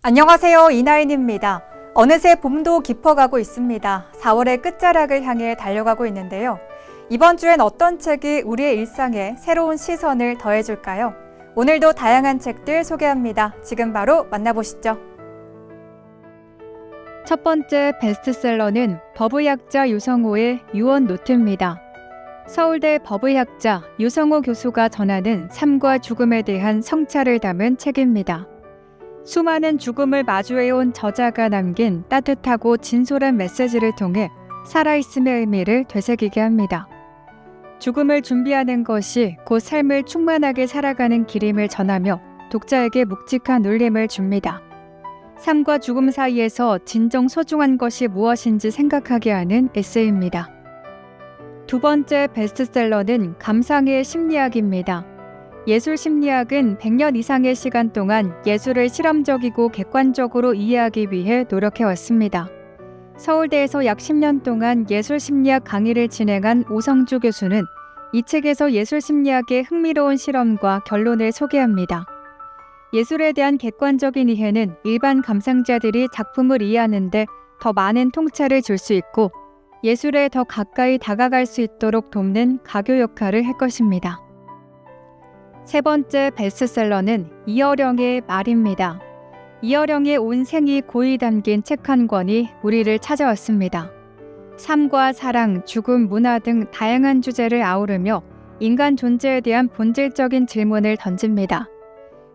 안녕하세요. 이나인입니다. 어느새 봄도 깊어가고 있습니다. 4월의 끝자락을 향해 달려가고 있는데요. 이번 주엔 어떤 책이 우리의 일상에 새로운 시선을 더해줄까요? 오늘도 다양한 책들 소개합니다. 지금 바로 만나보시죠. 첫 번째 베스트셀러는 법의학자 유성호의 유언 노트입니다. 서울대 법의학자 유성호 교수가 전하는 삶과 죽음에 대한 성찰을 담은 책입니다. 수많은 죽음을 마주해온 저자가 남긴 따뜻하고 진솔한 메시지를 통해 살아있음의 의미를 되새기게 합니다. 죽음을 준비하는 것이 곧 삶을 충만하게 살아가는 길임을 전하며 독자에게 묵직한 울림을 줍니다. 삶과 죽음 사이에서 진정 소중한 것이 무엇인지 생각하게 하는 에세이입니다. 두 번째 베스트셀러는 감상의 심리학입니다. 예술 심리학은 100년 이상의 시간 동안 예술을 실험적이고 객관적으로 이해하기 위해 노력해왔습니다. 서울대에서 약 10년 동안 예술 심리학 강의를 진행한 오성주 교수는 이 책에서 예술 심리학의 흥미로운 실험과 결론을 소개합니다. 예술에 대한 객관적인 이해는 일반 감상자들이 작품을 이해하는 데 더 많은 통찰을 줄 수 있고 예술에 더 가까이 다가갈 수 있도록 돕는 가교 역할을 할 것입니다. 세 번째 베스트셀러는 이어령의 말입니다. 이어령의 온 생이 고이 담긴 책 한 권이 우리를 찾아왔습니다. 삶과 사랑, 죽음, 문화 등 다양한 주제를 아우르며 인간 존재에 대한 본질적인 질문을 던집니다.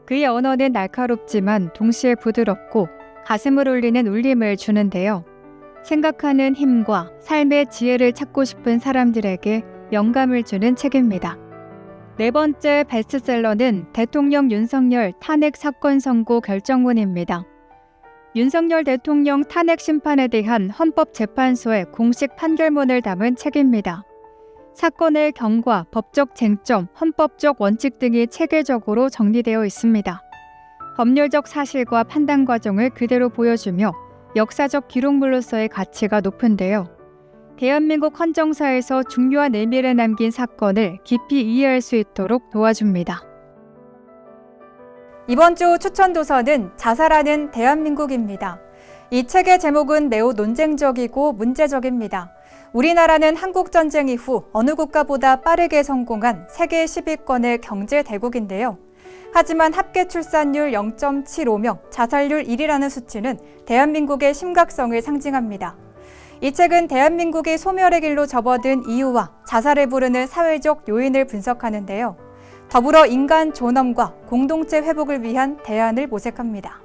그의 언어는 날카롭지만 동시에 부드럽고 가슴을 울리는 울림을 주는데요. 생각하는 힘과 삶의 지혜를 찾고 싶은 사람들에게 영감을 주는 책입니다. 네 번째 베스트셀러는 대통령 윤석열 탄핵 사건 선고 결정문입니다. 윤석열 대통령 탄핵 심판에 대한 헌법재판소의 공식 판결문을 담은 책입니다. 사건의 경과, 법적 쟁점, 헌법적 원칙 등이 체계적으로 정리되어 있습니다. 법률적 사실과 판단 과정을 그대로 보여주며 역사적 기록물로서의 가치가 높은데요. 대한민국 헌정사에서 중요한 의미를 남긴 사건을 깊이 이해할 수 있도록 도와줍니다. 이번 주 추천 도서는 자살하는 대한민국입니다. 이 책의 제목은 매우 논쟁적이고 문제적입니다. 우리나라는 한국전쟁 이후 어느 국가보다 빠르게 성공한 세계 10위권의 경제 대국인데요. 하지만 합계 출산율 0.75명, 자살률 1이라는 수치는 대한민국의 심각성을 상징합니다. 이 책은 대한민국이 소멸의 길로 접어든 이유와 자살을 부르는 사회적 요인을 분석하는데요. 더불어 인간 존엄과 공동체 회복을 위한 대안을 모색합니다.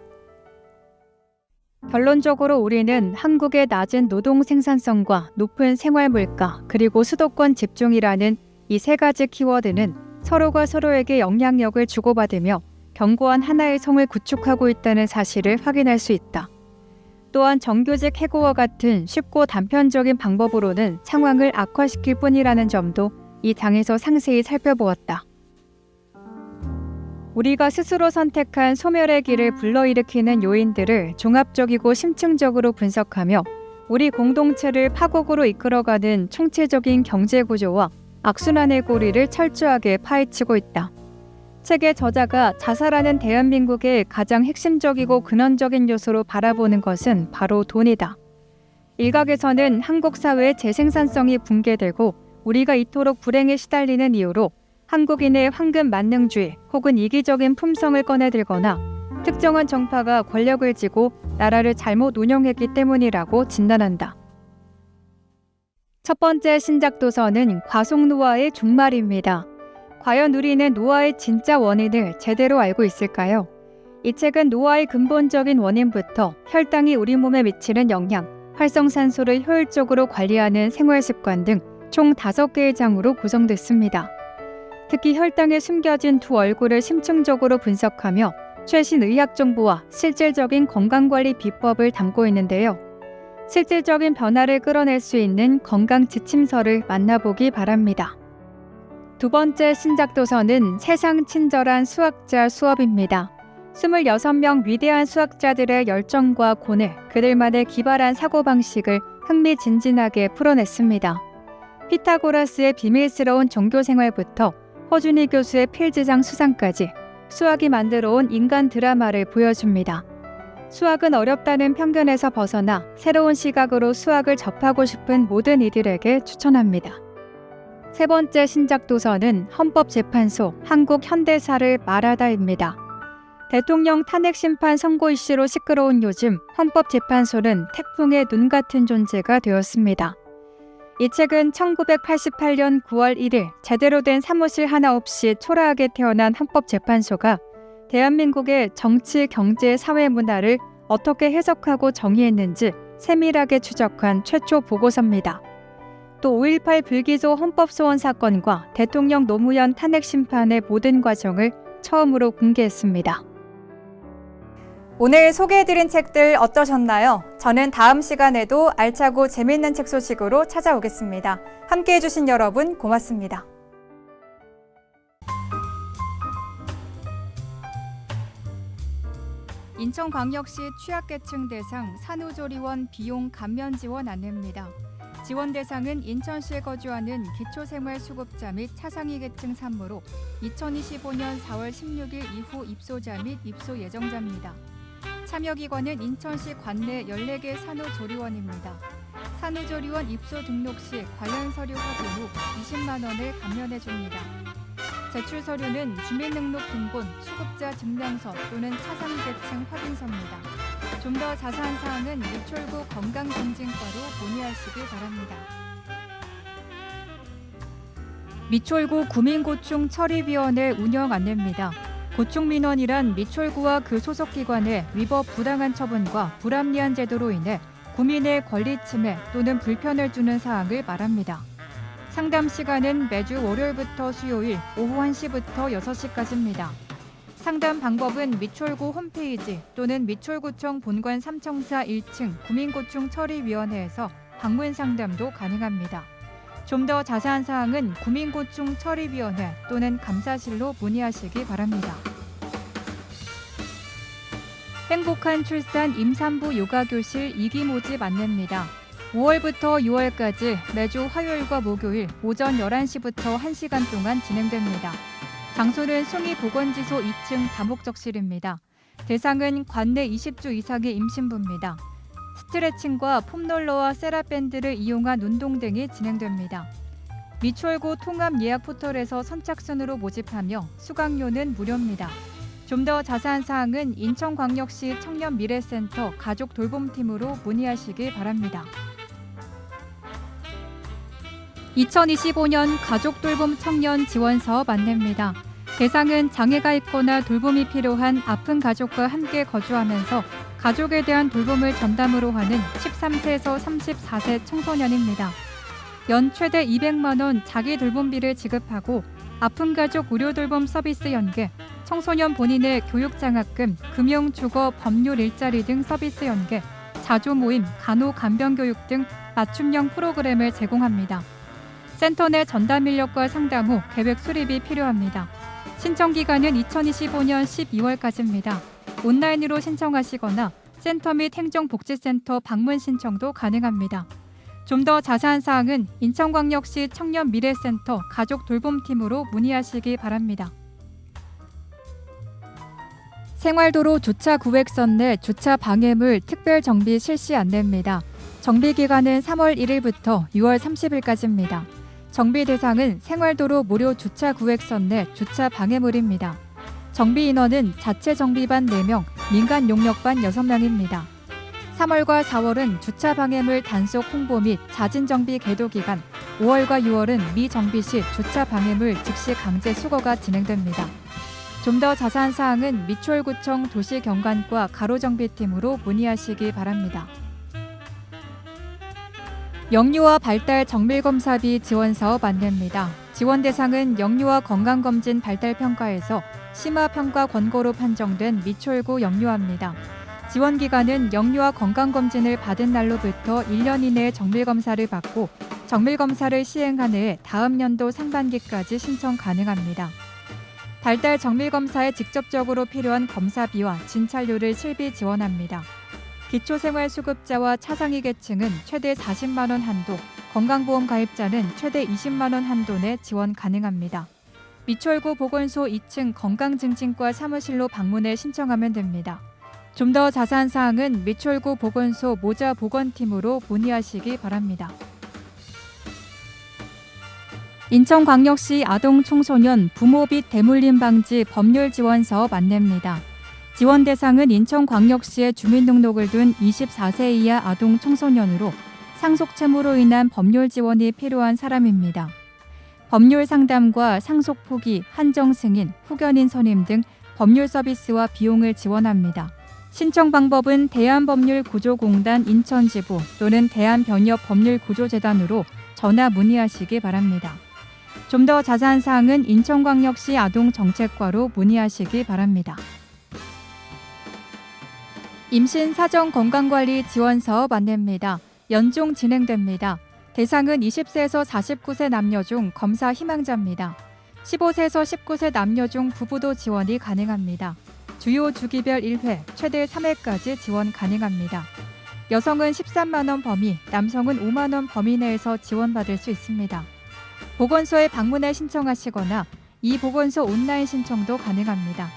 결론적으로 우리는 한국의 낮은 노동 생산성과 높은 생활 물가, 그리고 수도권 집중이라는 이 세 가지 키워드는 서로가 서로에게 영향력을 주고받으며 견고한 하나의 성을 구축하고 있다는 사실을 확인할 수 있다. 또한 정규직 해고와 같은 쉽고 단편적인 방법으로는 상황을 악화시킬 뿐이라는 점도 이 장에서 상세히 살펴보았다. 우리가 스스로 선택한 소멸의 길을 불러일으키는 요인들을 종합적이고 심층적으로 분석하며 우리 공동체를 파국으로 이끌어가는 총체적인 경제구조와 악순환의 고리를 철저하게 파헤치고 있다. 책의 저자가 자살하는 대한민국의 가장 핵심적이고 근원적인 요소로 바라보는 것은 바로 돈이다. 일각에서는 한국 사회의 재생산성이 붕괴되고 우리가 이토록 불행에 시달리는 이유로 한국인의 황금 만능주의 혹은 이기적인 품성을 꺼내들거나 특정한 정파가 권력을 쥐고 나라를 잘못 운영했기 때문이라고 진단한다. 첫 번째 신작 도서는 과속노화의 종말입니다. 과연 우리는 노화의 진짜 원인을 제대로 알고 있을까요? 이 책은 노화의 근본적인 원인부터 혈당이 우리 몸에 미치는 영향, 활성산소를 효율적으로 관리하는 생활습관 등 총 5개의 장으로 구성됐습니다. 특히 혈당에 숨겨진 두 얼굴을 심층적으로 분석하며 최신 의학 정보와 실질적인 건강관리 비법을 담고 있는데요. 실질적인 변화를 끌어낼 수 있는 건강 지침서를 만나보기 바랍니다. 두 번째 신작 도서는 세상 친절한 수학자 수업입니다. 26명 위대한 수학자들의 열정과 고뇌, 그들만의 기발한 사고방식을 흥미진진하게 풀어냈습니다. 피타고라스의 비밀스러운 종교생활부터 허준희 교수의 필지장 수상까지 수학이 만들어온 인간 드라마를 보여줍니다. 수학은 어렵다는 편견에서 벗어나 새로운 시각으로 수학을 접하고 싶은 모든 이들에게 추천합니다. 세 번째 신작 도서는 헌법재판소 한국 현대사를 말하다입니다. 대통령 탄핵 심판 선고 이슈로 시끄러운 요즘 헌법재판소는 태풍의 눈 같은 존재가 되었습니다. 이 책은 1988년 9월 1일 제대로 된 사무실 하나 없이 초라하게 태어난 헌법재판소가 대한민국의 정치, 경제, 사회 문화를 어떻게 해석하고 정의했는지 세밀하게 추적한 최초 보고서입니다. 또 5.18 불기소 헌법소원 사건과 대통령 노무현 탄핵 심판의 모든 과정을 처음으로 공개했습니다. 오늘 소개해드린 책들 어떠셨나요? 저는 다음 시간에도 알차고 재미있는 책 소식으로 찾아오겠습니다. 함께해주신 여러분 고맙습니다. 인천광역시 취약계층 대상 산후조리원 비용 감면 지원 안내입니다. 지원 대상은 인천시에 거주하는 기초생활수급자 및 차상위 계층 산모로 2025년 4월 16일 이후 입소자 및 입소 예정자입니다. 참여기관은 인천시 관내 14개 산후조리원입니다. 산후조리원 입소 등록 시 관련 서류 확인 후 20만 원을 감면해줍니다. 제출 서류는 주민등록등본, 수급자 증명서 또는 차상위 계층 확인서입니다. 좀 더 자세한 사항은 미철구 건강검진과로 문의하시기 바랍니다. 미철구 구민고충처리위원회 운영 안내입니다. 고충민원이란 미철구와 그 소속기관의 위법 부당한 처분과 불합리한 제도로 인해 구민의 권리 침해 또는 불편을 주는 사항을 말합니다. 상담 시간은 매주 월요일부터 수요일 오후 1시부터 6시까지입니다. 상담 방법은 미철구 홈페이지 또는 미철구청 본관 3청사 1층 구민고충처리위원회에서 방문 상담도 가능합니다. 좀 더 자세한 사항은 구민고충처리위원회 또는 감사실로 문의하시기 바랍니다. 행복한 출산 임산부 요가교실 2기 모집 안내입니다. 5월부터 6월까지 매주 화요일과 목요일 오전 11시부터 1시간 동안 진행됩니다. 장소는 숭이보건지소 2층 다목적실입니다. 대상은 관내 20주 이상의 임신부입니다. 스트레칭과 폼롤러와 세라밴드를 이용한 운동 등이 진행됩니다. 미추홀구 통합 예약 포털에서 선착순으로 모집하며 수강료는 무료입니다. 좀 더 자세한 사항은 인천광역시 청년미래센터 가족돌봄팀으로 문의하시기 바랍니다. 2025년 가족돌봄 청년 지원사업 안내입니다. 대상은 장애가 있거나 돌봄이 필요한 아픈 가족과 함께 거주하면서 가족에 대한 돌봄을 전담으로 하는 13세에서 34세 청소년입니다. 연 최대 200만 원 자기 돌봄비를 지급하고 아픈 가족 의료 돌봄 서비스 연계, 청소년 본인의 교육장학금, 금융, 주거, 법률 일자리 등 서비스 연계, 자조 모임, 간호, 간병교육 등 맞춤형 프로그램을 제공합니다. 센터 내 전담 인력과 상담 후 계획 수립이 필요합니다. 신청 기간은 2025년 12월까지입니다. 온라인으로 신청하시거나 센터 및 행정복지센터 방문 신청도 가능합니다. 좀 더 자세한 사항은 인천광역시 청년미래센터 가족돌봄팀으로 문의하시기 바랍니다. 생활도로 주차구획선 내 주차 방해물 특별정비 실시 안내입니다. 정비기간은 3월 1일부터 6월 30일까지입니다. 정비 대상은 생활도로 무료 주차구획선 내 주차 방해물입니다. 정비 인원은 자체 정비반 4명, 민간 용역반 6명입니다. 3월과 4월은 주차 방해물 단속 홍보 및 자진 정비 계도 기간, 5월과 6월은 미정비 시 주차 방해물 즉시 강제 수거가 진행됩니다. 좀 더 자세한 사항은 미추홀구청 도시경관과 가로정비팀으로 문의하시기 바랍니다. 영유아 발달 정밀검사비 지원사업 안내입니다. 지원 대상은 영유아 건강검진 발달평가에서 심화평가 권고로 판정된 미추홀구 영유아입니다. 지원 기간은 영유아 건강검진을 받은 날로부터 1년 이내에 정밀검사를 받고 정밀검사를 시행한 후에 다음 연도 상반기까지 신청 가능합니다. 달달 정밀검사에 직접적으로 필요한 검사비와 진찰료를 실비 지원합니다. 기초생활수급자와 차상위 계층은 최대 40만 원 한도, 건강보험 가입자는 최대 20만 원 한도 내 지원 가능합니다. 미추홀구 보건소 2층 건강증진과 사무실로 방문해 신청하면 됩니다. 좀 더 자세한 사항은 미추홀구 보건소 모자보건팀으로 문의하시기 바랍니다. 인천광역시 아동청소년 부모 빚 대물림 방지 법률 지원 사업 안내입니다. 지원 대상은 인천광역시에 주민등록을 둔 24세 이하 아동 청소년으로 상속채무로 인한 법률 지원이 필요한 사람입니다. 법률 상담과 상속 포기, 한정 승인, 후견인 선임 등 법률 서비스와 비용을 지원합니다. 신청 방법은 대한법률구조공단 인천지부 또는 대한변협법률구조재단으로 전화 문의하시기 바랍니다. 좀 더 자세한 사항은 인천광역시 아동정책과로 문의하시기 바랍니다. 임신 사정 건강관리 지원 사업 안내입니다. 연중 진행됩니다. 대상은 20세에서 49세 남녀 중 검사 희망자입니다. 15세에서 19세 남녀 중 부부도 지원이 가능합니다. 주요 주기별 1회, 최대 3회까지 지원 가능합니다. 여성은 13만 원 범위, 남성은 5만 원 범위 내에서 지원받을 수 있습니다. 보건소에 방문해 신청하시거나 이 보건소 온라인 신청도 가능합니다.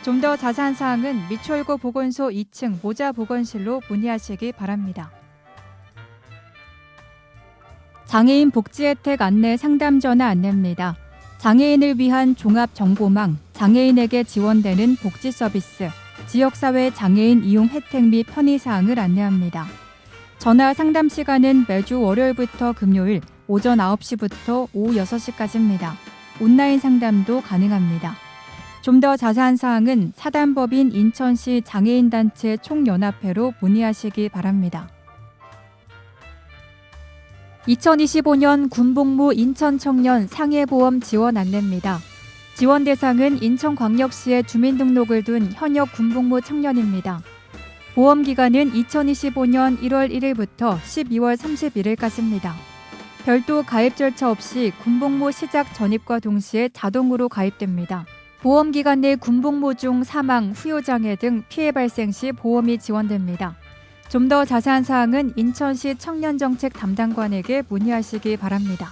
좀 더 자세한 사항은 미추홀구 보건소 2층 모자보건실로 문의하시기 바랍니다. 장애인 복지혜택 안내 상담 전화 안내입니다. 장애인을 위한 종합정보망, 장애인에게 지원되는 복지 서비스, 지역사회 장애인 이용 혜택 및 편의사항을 안내합니다. 전화 상담 시간은 매주 월요일부터 금요일 오전 9시부터 오후 6시까지입니다. 온라인 상담도 가능합니다. 좀 더 자세한 사항은 사단법인 인천시 장애인단체 총연합회로 문의하시기 바랍니다. 2025년 군복무 인천청년 상해보험 지원 안내입니다. 지원 대상은 인천광역시에 주민등록을 둔 현역 군복무 청년입니다. 보험기간은 2025년 1월 1일부터 12월 31일까지입니다. 별도 가입 절차 없이 군복무 시작 전입과 동시에 자동으로 가입됩니다. 보험기간 내 군복무 중 사망, 후유장애 등 피해 발생 시 보험이 지원됩니다. 좀 더 자세한 사항은 인천시 청년정책 담당관에게 문의하시기 바랍니다.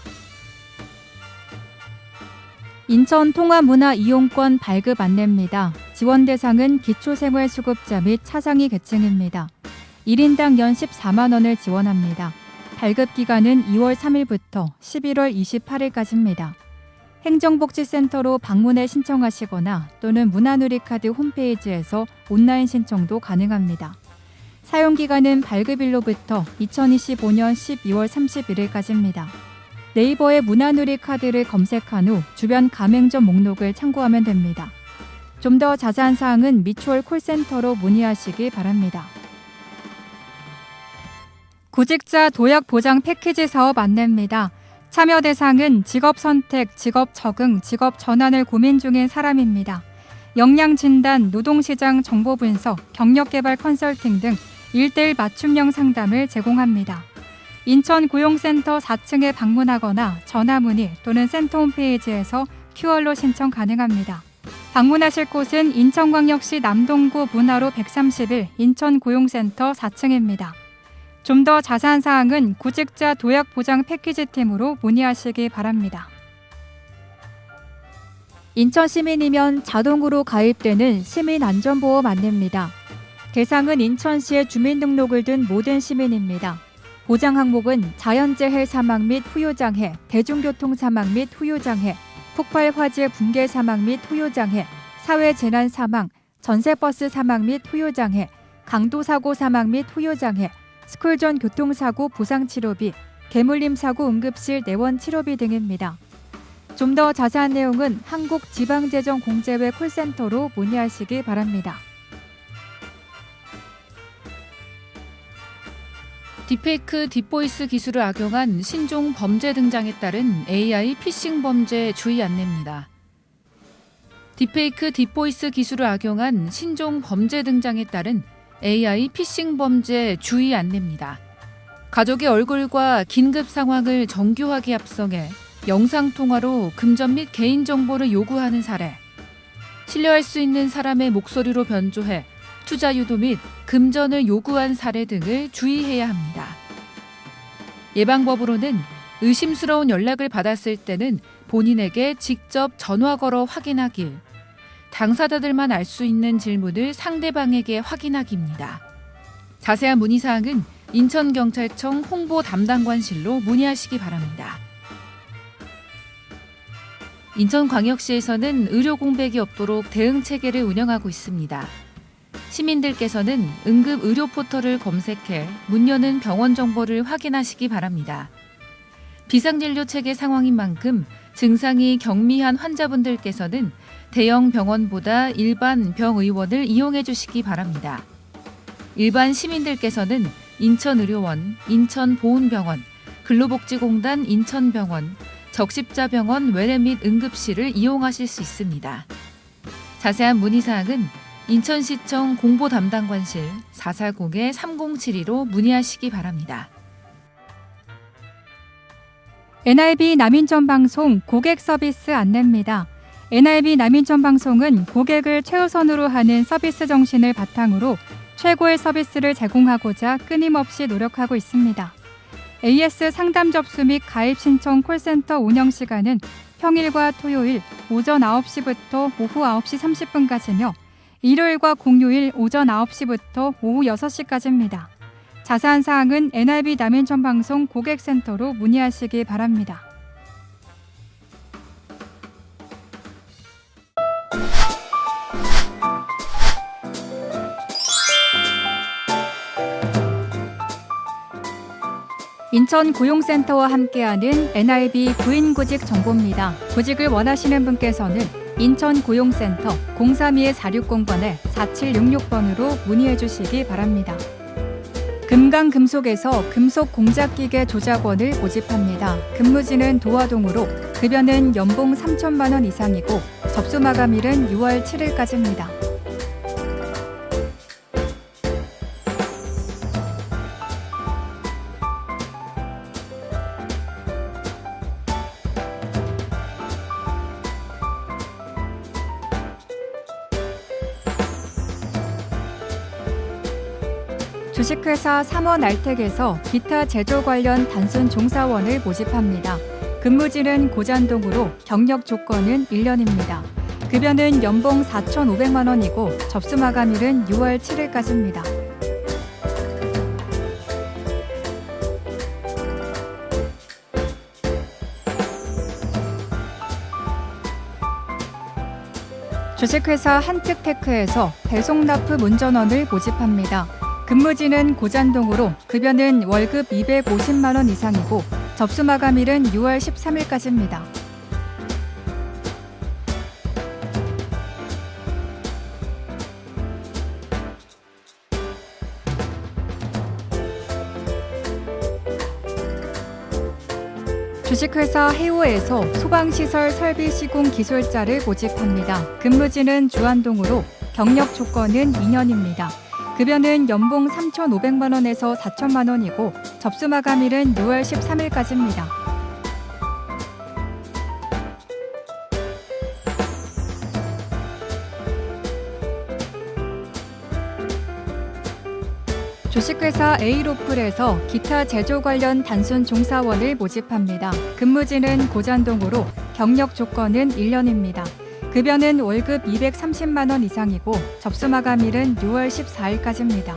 인천 통합문화이용권 발급 안내입니다. 지원 대상은 기초생활수급자 및 차상위 계층입니다. 1인당 연 14만 원을 지원합니다. 발급 기간은 2월 3일부터 11월 28일까지입니다. 행정복지센터로 방문해 신청하시거나 또는 문화누리카드 홈페이지에서 온라인 신청도 가능합니다. 사용기간은 발급일로부터 2025년 12월 31일까지입니다. 네이버에 문화누리카드를 검색한 후 주변 가맹점 목록을 참고하면 됩니다. 좀 더 자세한 사항은 미추홀 콜센터로 문의하시기 바랍니다. 구직자 도약 보장 패키지 사업 안내입니다. 참여 대상은 직업 선택, 직업 적응, 직업 전환을 고민 중인 사람입니다. 역량 진단, 노동시장 정보 분석, 경력개발 컨설팅 등 1:1 맞춤형 상담을 제공합니다. 인천 고용센터 4층에 방문하거나 전화 문의 또는 센터 홈페이지에서 QR로 신청 가능합니다. 방문하실 곳은 인천광역시 남동구 문화로 131 인천고용센터 4층입니다. 좀 더 자세한 사항은 구직자 도약 보장 패키지 팀으로 문의하시기 바랍니다. 인천 시민이면 자동으로 가입되는 시민안전보험 안내입니다. 대상은 인천시에 주민등록을 둔 모든 시민입니다. 보장 항목은 자연재해 사망 및 후유장해, 대중교통 사망 및 후유장해, 폭발 화재 붕괴 사망 및 후유장해, 사회재난 사망, 전세버스 사망 및 후유장해, 강도사고 사망 및 후유장해, 스쿨존 교통사고 보상치료비, 개물림 사고 응급실 내원 치료비 등입니다. 좀 더 자세한 내용은 한국지방재정공제회 콜센터로 문의하시기 바랍니다. 딥페이크 딥보이스 기술을 악용한 신종 범죄 등장에 따른 AI 피싱 범죄 주의 안내입니다. 딥페이크 딥보이스 기술을 악용한 신종 범죄 등장에 따른 AI 피싱 범죄 주의 안내입니다. 가족의 얼굴과 긴급 상황을 정교하게 합성해 영상통화로 금전 및 개인정보를 요구하는 사례, 신뢰할 수 있는 사람의 목소리로 변조해 투자 유도 및 금전을 요구한 사례 등을 주의해야 합니다. 예방법으로는 의심스러운 연락을 받았을 때는 본인에게 직접 전화 걸어 확인하길, 당사자들만 알 수 있는 질문을 상대방에게 확인하기입니다. 자세한 문의사항은 인천경찰청 홍보 담당관실로 문의하시기 바랍니다. 인천광역시에서는 의료 공백이 없도록 대응 체계를 운영하고 있습니다. 시민들께서는 응급 의료 포털을 검색해 문 여는 병원 정보를 확인하시기 바랍니다. 비상진료 체계 상황인 만큼 증상이 경미한 환자분들께서는 대형 병원보다 일반 병의원을 이용해 주시기 바랍니다. 일반 시민들께서는 인천의료원, 인천보훈병원, 근로복지공단 인천병원, 적십자병원 외래 및 응급실을 이용하실 수 있습니다. 자세한 문의사항은 인천시청 공보담당관실 440-3072로 문의하시기 바랍니다. NIB 남인천 방송 고객 서비스 안내입니다. NIB 남인천 방송은 고객을 최우선으로 하는 서비스 정신을 바탕으로 최고의 서비스를 제공하고자 끊임없이 노력하고 있습니다. AS 상담 접수 및 가입 신청 콜센터 운영 시간은 평일과 토요일 오전 9시부터 오후 9시 30분까지며 일요일과 공휴일 오전 9시부터 오후 6시까지입니다. 자세한 사항은 NIB 남인천 방송 고객센터로 문의하시기 바랍니다. 인천 고용센터와 함께하는 NIB 구인구직 정보입니다. 구직을 원하시는 분께서는 인천 고용센터 032-4600번에 4766번으로 문의해 주시기 바랍니다. 금강금속에서 금속 공작기계 조작원을 모집합니다. 근무지는 도화동으로 급여는 연봉 3천만 원 이상이고 접수 마감일은 6월 7일까지입니다. 주식회사 3원 알텍에서 기타 제조 관련 단순 종사원을 모집합니다. 근무지는 고잔동으로 경력 조건은 1년입니다. 급여는 연봉 4,500만 원이고 접수 마감일은 6월 7일까지입니다. 주식회사 한특테크에서 배송납품 운전원을 모집합니다. 근무지는 고잔동으로 급여는 월급 250만 원 이상이고 접수 마감일은 6월 13일까지입니다. 주식회사 해오에서 소방시설 설비 시공 기술자를 모집합니다. 근무지는 주안동으로 경력 조건은 2년입니다. 급여는 연봉 3,500만 원에서 4천만 원이고 접수 마감일은 6월 13일까지입니다. 주식회사 에이로플에서 기타 제조 관련 단순 종사원을 모집합니다. 근무지는 고잔동으로 경력 조건은 1년입니다. 급여는 월급 230만 원 이상이고 접수 마감일은 6월 14일까지입니다.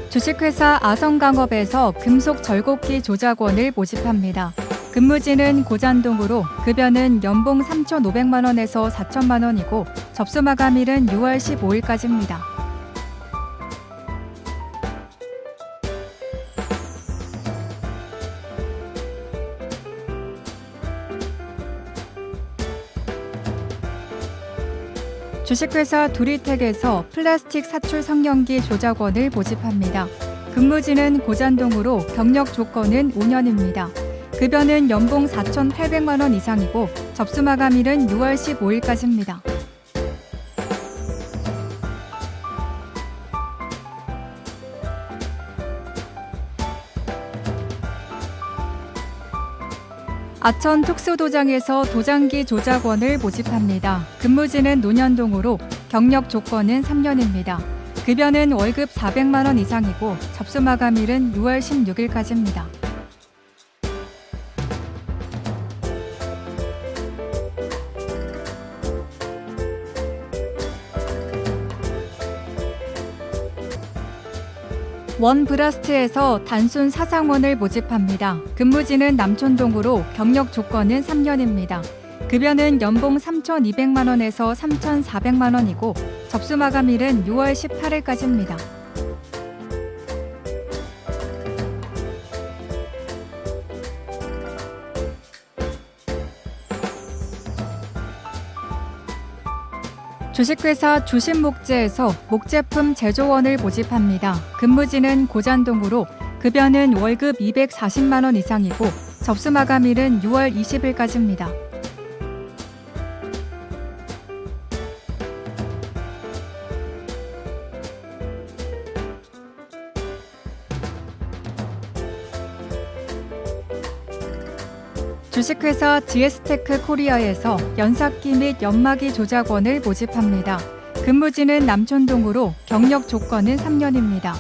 주식회사 아성강업에서 금속 절곡기 조작원을 모집합니다. 근무지는 고잔동으로 급여는 연봉 3,500만 원에서 4천만 원이고 접수 마감일은 6월 15일까지입니다. 주식회사 두리텍에서 플라스틱 사출 성형기 조작원을 모집합니다. 근무지는 고잔동으로 경력 조건은 5년입니다. 급여는 연봉 4,800만 원 이상이고 접수 마감일은 6월 15일까지입니다. 아천 특수도장에서 도장기 조작원을 모집합니다. 근무지는 논현동으로 경력 조건은 3년입니다. 급여는 월급 400만 원 이상이고 접수 마감일은 6월 16일까지입니다. 원브라스트에서 단순 사상원을 모집합니다. 근무지는 남촌동으로 경력 조건은 3년입니다. 급여는 연봉 3,200만 원에서 3,400만 원이고 접수 마감일은 6월 18일까지입니다. 주식회사 주신목재에서 목제품 제조원을 모집합니다. 근무지는 고잔동으로 급여는 월급 240만 원 이상이고 접수 마감일은 6월 20일까지입니다. 주식회사 GS테크 코리아에서 연삭기 및 연마기 조작원을 모집합니다. 근무지는 남촌동으로 경력 조건은 3년입니다.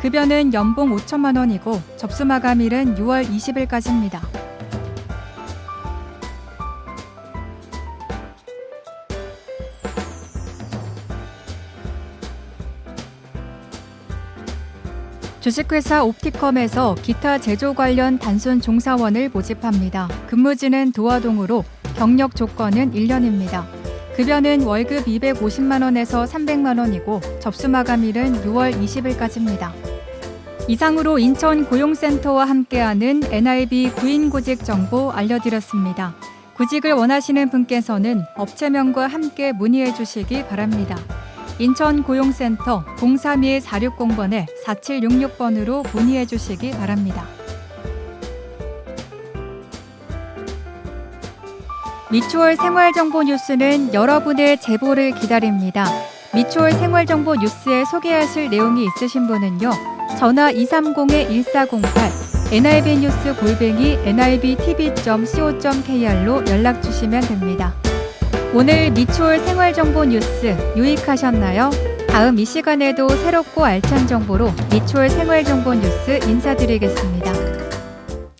급여는 연봉 5천만 원이고 접수 마감일은 6월 20일까지입니다. 주식회사 옵티컴에서 기타 제조 관련 단순 종사원을 모집합니다. 근무지는 도화동으로 경력 조건은 1년입니다. 급여는 월급 250만 원에서 300만 원이고 접수 마감일은 6월 20일까지입니다. 이상으로 인천 고용센터와 함께하는 NIB 구인구직 정보 알려드렸습니다. 구직을 원하시는 분께서는 업체명과 함께 문의해 주시기 바랍니다. 인천고용센터 032-460번에 4766번으로 문의해 주시기 바랍니다. 미추홀 생활정보 뉴스는 여러분의 제보를 기다립니다. 미추홀 생활정보 뉴스에 소개하실 내용이 있으신 분은요. 전화 230-1408 nibnews@nibtv.co.kr로 연락 주시면 됩니다. 오늘 미추홀 생활정보 뉴스 유익하셨나요? 다음 이 시간에도 새롭고 알찬 정보로 미추홀 생활정보 뉴스 인사드리겠습니다.